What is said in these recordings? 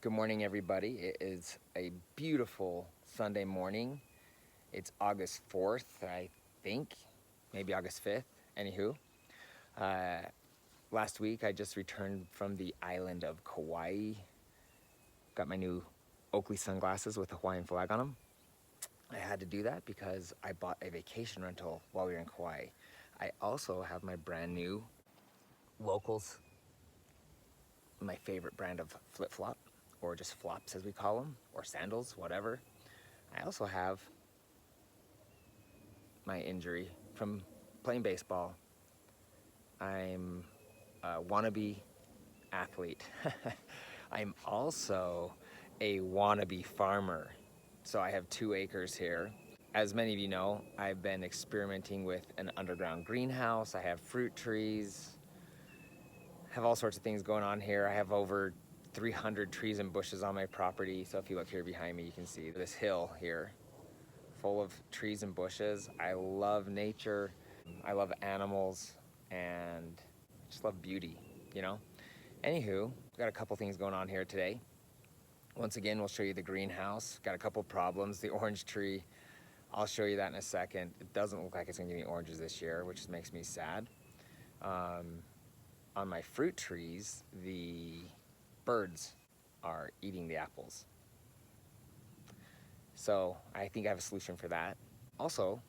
Good morning, everybody. It is a beautiful Sunday morning. It's August 4th, I think, maybe August 5th. Anywho, last week I just returned from the island of Kauai. Got my new Oakley sunglasses with a Hawaiian flag on them. I had to do that because I bought a vacation rental while we were in Kauai. I also have my brand new Locals, my favorite brand of flip-flop, or just flops as we call them, or sandals, whatever. I also have my injury from playing baseball. I'm a wannabe athlete. I'm also a wannabe farmer. So I have 2 acres here. As many of you know, I've been experimenting with an underground greenhouse. I have fruit trees, have all sorts of things going on here. I have over 300 trees and bushes on my property. So if you look here behind me, you can see this hill here full of trees and bushes. I love nature. I love animals and just love beauty, you know? Anywho, we've got a couple things going on here today. Once again, we'll show you the greenhouse. Got a couple problems. The orange tree, I'll show you that in a second. It doesn't look like it's gonna give me oranges this year, which makes me sad. On my fruit trees, the birds are eating the apples. So I think I have a solution for that. Also,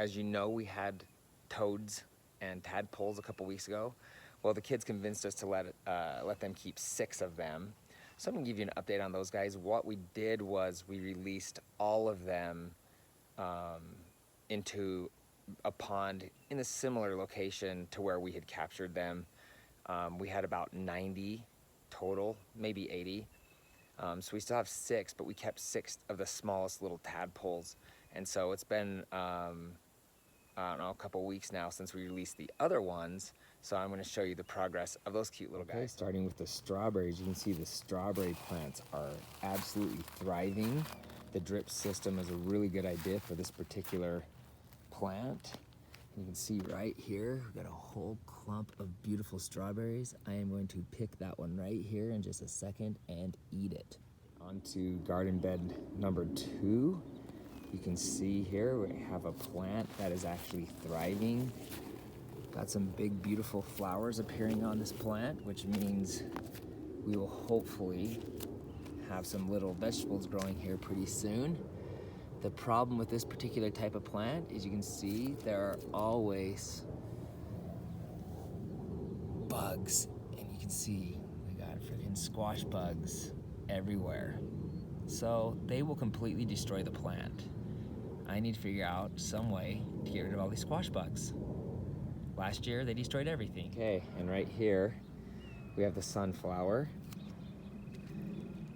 as you know, we had toads and tadpoles a couple weeks ago. Well, the kids convinced us to let them keep 6 of them. So I'm gonna give you an update on those guys. What we did was we released all of them into a pond in a similar location to where we had captured them. We had about 90 total, maybe 80. So we still have 6, but we kept 6 of the smallest little tadpoles. And so it's been, I don't know, a couple weeks now since we released the other ones. So I'm gonna show you the progress of those cute little guys. Starting with the strawberries, you can see the strawberry plants are absolutely thriving. The drip system is a really good idea for this particular plant. You can see right here, we've got a whole clump of beautiful strawberries. I am going to pick that one right here in just a second and eat it. On to garden bed number 2. You can see here we have a plant that is actually thriving. Got some big beautiful flowers appearing on this plant, which means we will hopefully have some little vegetables growing here pretty soon. The problem with this particular type of plant is you can see there are always bugs, and you can see we got freaking squash bugs everywhere. So they will completely destroy the plant. I need to figure out some way to get rid of all these squash bugs. Last year they destroyed everything. Okay, and right here we have the sunflower.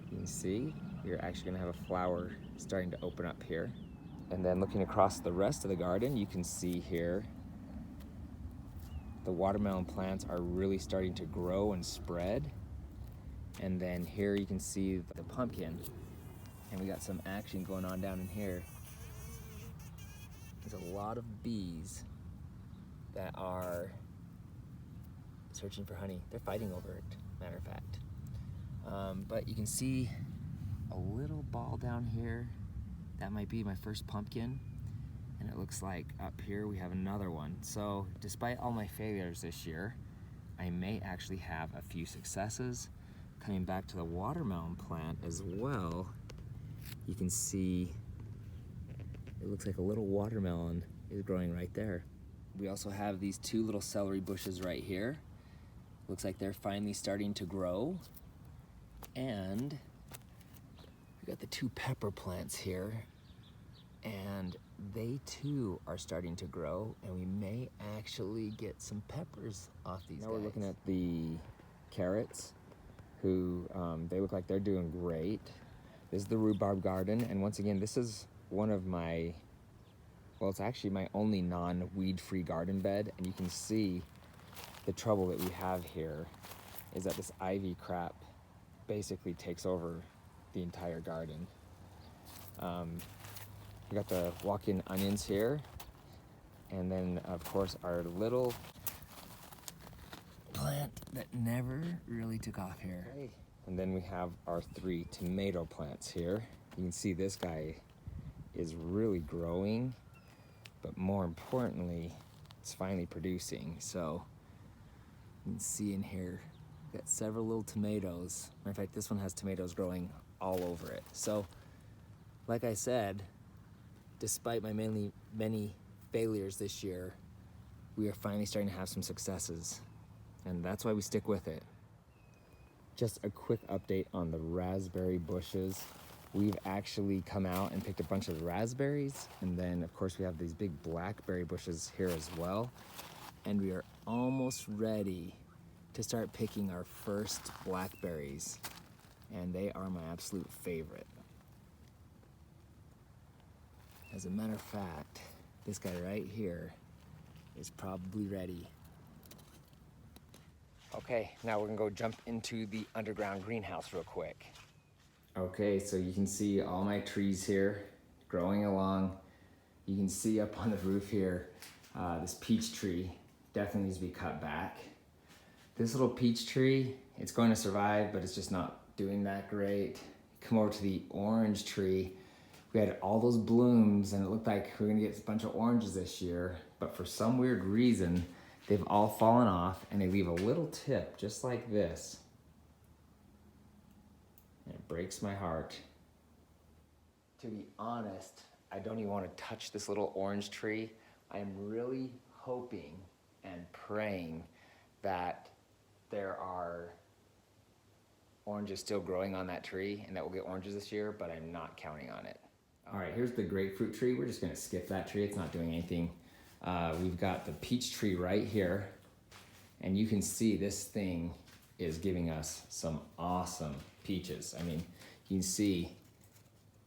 You can see you're actually gonna have a flower starting to open up here. And then looking across the rest of the garden, you can see here the watermelon plants are really starting to grow and spread. And then here you can see the pumpkin, and we got some action going on down in here. There's a lot of bees that are searching for honey. They're fighting over it, matter of fact. But you can see a little ball down here. That might be my first pumpkin. And it looks like up here we have another one. So despite all my failures this year, I may actually have a few successes. Coming back to the watermelon plant as well, you can see it looks like a little watermelon is growing right there. We also have these 2 little celery bushes right here. Looks like they're finally starting to grow. And we got the 2 pepper plants here, and they too are starting to grow, and we may actually get some peppers off these guys. Now we're looking at the carrots, who they look like they're doing great. This is the rhubarb garden, and once again, this is one of my, well, it's actually my only non-weed-free garden bed, and you can see the trouble that we have here is that this ivy crap basically takes over the entire garden. We got the walk-in onions here, and then of course our little plant plant that never really took off here. Okay. And then we have our 3 tomato plants here. You can see this guy is really growing, but more importantly, it's finally producing. So you can see in here, got several little tomatoes. Matter of fact, this one has tomatoes growing all over it. So, like I said, despite my many failures this year, we are finally starting to have some successes. And that's why we stick with it. Just a quick update on the raspberry bushes. We've actually come out and picked a bunch of raspberries. And then, of course, we have these big blackberry bushes here as well. And we are almost ready to start picking our first blackberries. And they are my absolute favorite. As a matter of fact, this guy right here is probably ready. Okay, now we're gonna go jump into the underground greenhouse real quick. Okay, so you can see all my trees here growing along. You can see up on the roof here, this peach tree definitely needs to be cut back. This little peach tree, it's going to survive, but it's just not doing that great. Come over to the orange tree. We had all those blooms and it looked like we were gonna get a bunch of oranges this year, but for some weird reason, they've all fallen off and they leave a little tip just like this. And it breaks my heart. To be honest, I don't even want to touch this little orange tree. I am really hoping and praying that there are oranges still growing on that tree and that we'll get oranges this year, but I'm not counting on it. All right, here's the grapefruit tree. We're just gonna skip that tree. It's not doing anything. We've got the peach tree right here, and you can see this thing is giving us some awesome peaches. I mean, you can see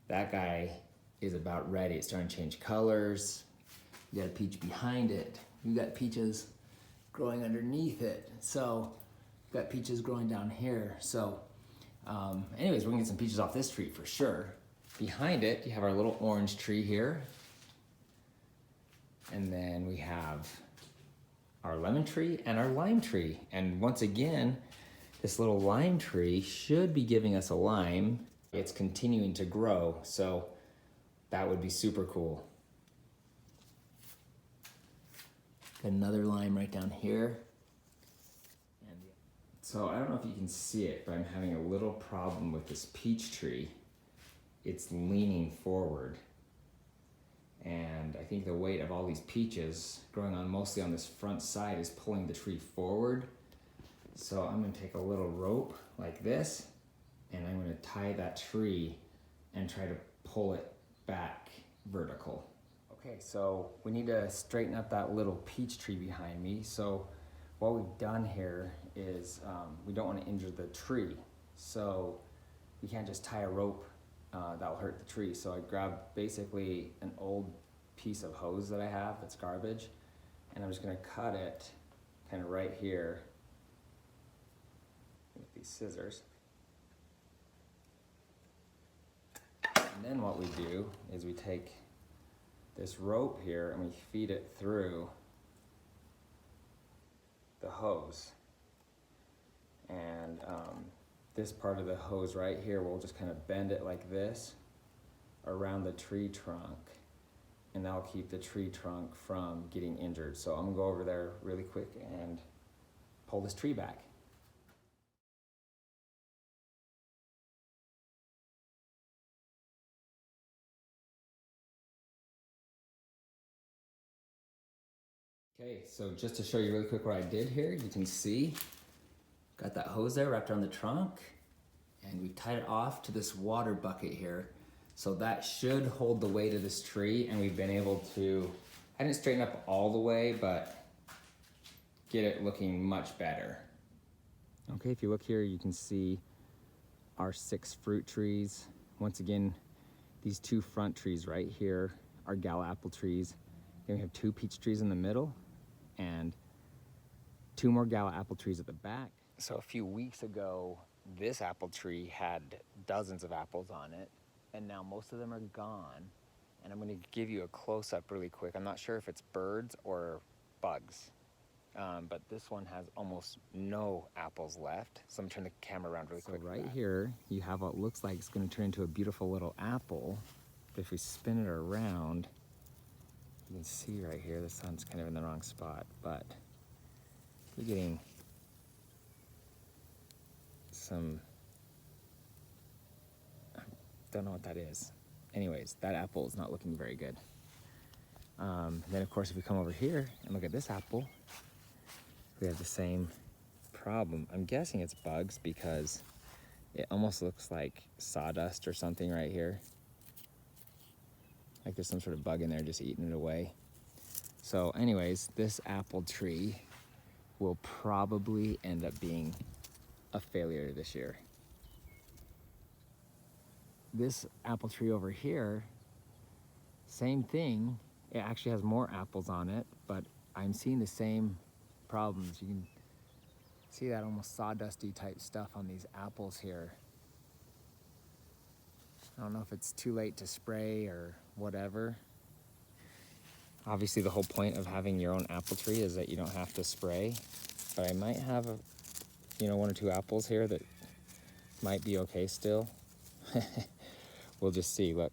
that guy is about ready. It's starting to change colors. You got a peach behind it. You got peaches growing underneath it. So, you've got peaches growing down here. So, anyways, we're gonna get some peaches off this tree for sure. Behind it, you have our little orange tree here. And then we have our lemon tree and our lime tree. And once again, this little lime tree should be giving us a lime. It's continuing to grow, so that would be super cool. Got another lime right down here. So I don't know if you can see it, but I'm having a little problem with this peach tree. It's leaning forward. And I think the weight of all these peaches growing on mostly on this front side is pulling the tree forward. So I'm gonna take a little rope like this and I'm gonna tie that tree and try to pull it back vertical. Okay, so we need to straighten up that little peach tree behind me. So what we've done here is we don't want to injure the tree. So we can't just tie a rope that'll hurt the tree. So I grabbed basically an old piece of hose that I have that's garbage, and I'm just gonna cut it kind of right here with these scissors. And then what we do is we take this rope here and we feed it through the hose. And this part of the hose right here, we'll just kind of bend it like this around the tree trunk, and that'll keep the tree trunk from getting injured. So I'm gonna go over there really quick and pull this tree back. Okay, so just to show you really quick what I did here, you can see, got that hose there wrapped around the trunk, and we tied it off to this water bucket here. So that should hold the weight of this tree, and we've been able to, I didn't straighten up all the way, but get it looking much better. Okay, if you look here, you can see our 6 fruit trees. Once again, these 2 front trees right here are gala apple trees. Then we have 2 peach trees in the middle, and 2 more gala apple trees at the back. So a few weeks ago, this apple tree had dozens of apples on it, and now most of them are gone. And I'm gonna give you a close-up really quick. I'm not sure if it's birds or bugs. But this one has almost no apples left. So I'm turning the camera around really quick. So right here, you have what looks like it's going to turn into a beautiful little apple. But if we spin it around, you can see right here, the sun's kind of in the wrong spot, but you're getting some, I don't know what that is. Anyways, that apple is not looking very good. Then of course, if we come over here and look at this apple, we have the same problem. I'm guessing it's bugs because it almost looks like sawdust or something right here. Like there's some sort of bug in there just eating it away. So anyways, this apple tree will probably end up being a failure this year. This apple tree over here, same thing. It actually has more apples on it, but I'm seeing the same problems. You can see that almost sawdusty type stuff on these apples here. I don't know if it's too late to spray or whatever. Obviously the whole point of having your own apple tree is that you don't have to spray, but I might have one or two apples here that might be okay still. We'll just see. Look,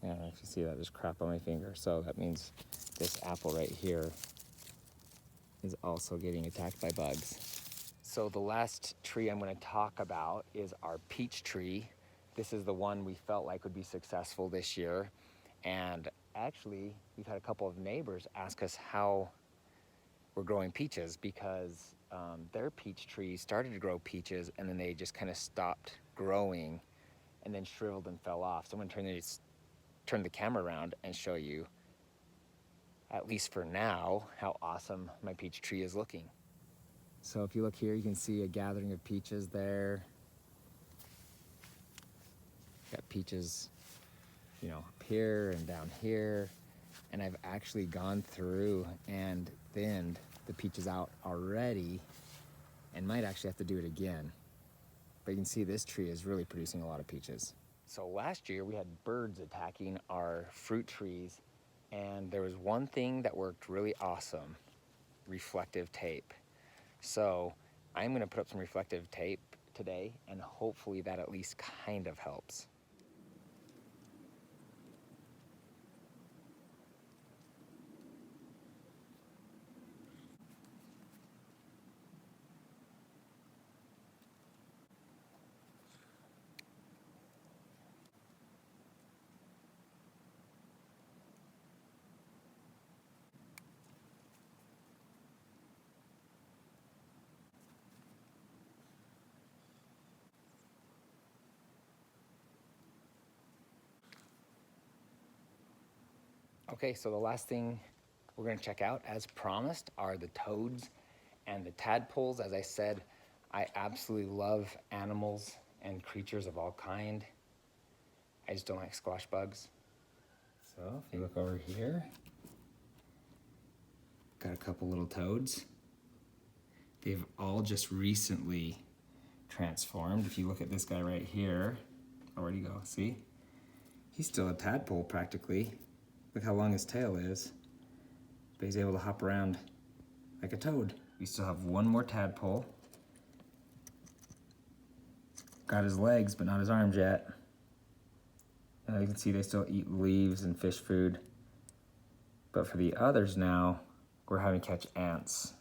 I don't know if you see that, there's crap on my finger. So that means this apple right here is also getting attacked by bugs. So the last tree I'm going to talk about is our peach tree. This is the one we felt like would be successful this year. And actually, we've had a couple of neighbors ask us how we're growing peaches because their peach tree started to grow peaches and then they just kind of stopped growing and then shriveled and fell off. So I'm going to turn the camera around and show you, at least for now, how awesome my peach tree is looking. So if you look here, you can see a gathering of peaches there. Got peaches, up here and down here. And I've actually gone through and thinned the peaches out already and might actually have to do it again. But you can see this tree is really producing a lot of peaches. So last year we had birds attacking our fruit trees, and there was one thing that worked really awesome: reflective tape. So I'm gonna put up some reflective tape today, and hopefully that at least kind of helps. Okay, so the last thing we're gonna check out, as promised, are the toads and the tadpoles. As I said, I absolutely love animals and creatures of all kind. I just don't like squash bugs. So if you look over here, got a couple little toads. They've all just recently transformed. If you look at this guy right here, oh, where'd he go? See? He's still a tadpole practically. Look how long his tail is. But he's able to hop around like a toad. We still have one more tadpole. Got his legs, but not his arms yet. You can see they still eat leaves and fish food. But for the others now, we're having to catch ants.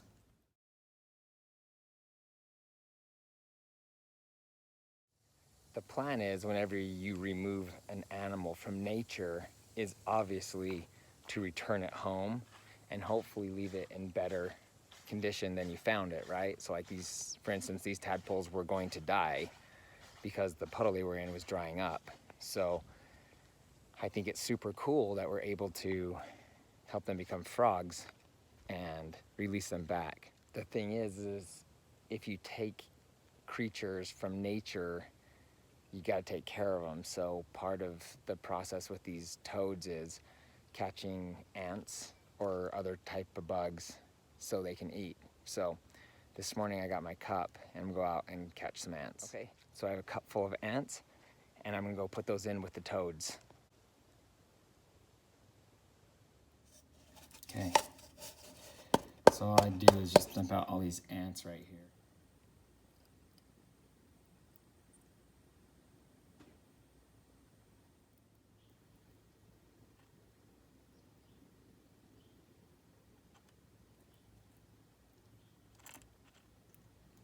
The plan is, whenever you remove an animal from nature, is obviously to return it home and hopefully leave it in better condition than you found it, right? So like these, for instance, these tadpoles were going to die because the puddle they were in was drying up. So I think it's super cool that we're able to help them become frogs and release them back. The thing is if you take creatures from nature, you got to take care of them. So part of the process with these toads is catching ants or other type of bugs so they can eat. So this morning I got my cup and I'm gonna go out and catch some ants. Okay, so I have a cup full of ants and I'm gonna go put those in with the toads. Okay, So all I do is just dump out all these ants right here.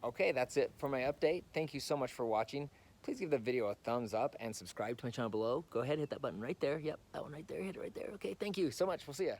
Okay, that's it for my update. Thank you so much for watching. Please give the video a thumbs up and subscribe to my channel below. Go ahead, hit that button right there. Yep, that one right there, hit it right there. Okay, thank you so much. We'll see ya.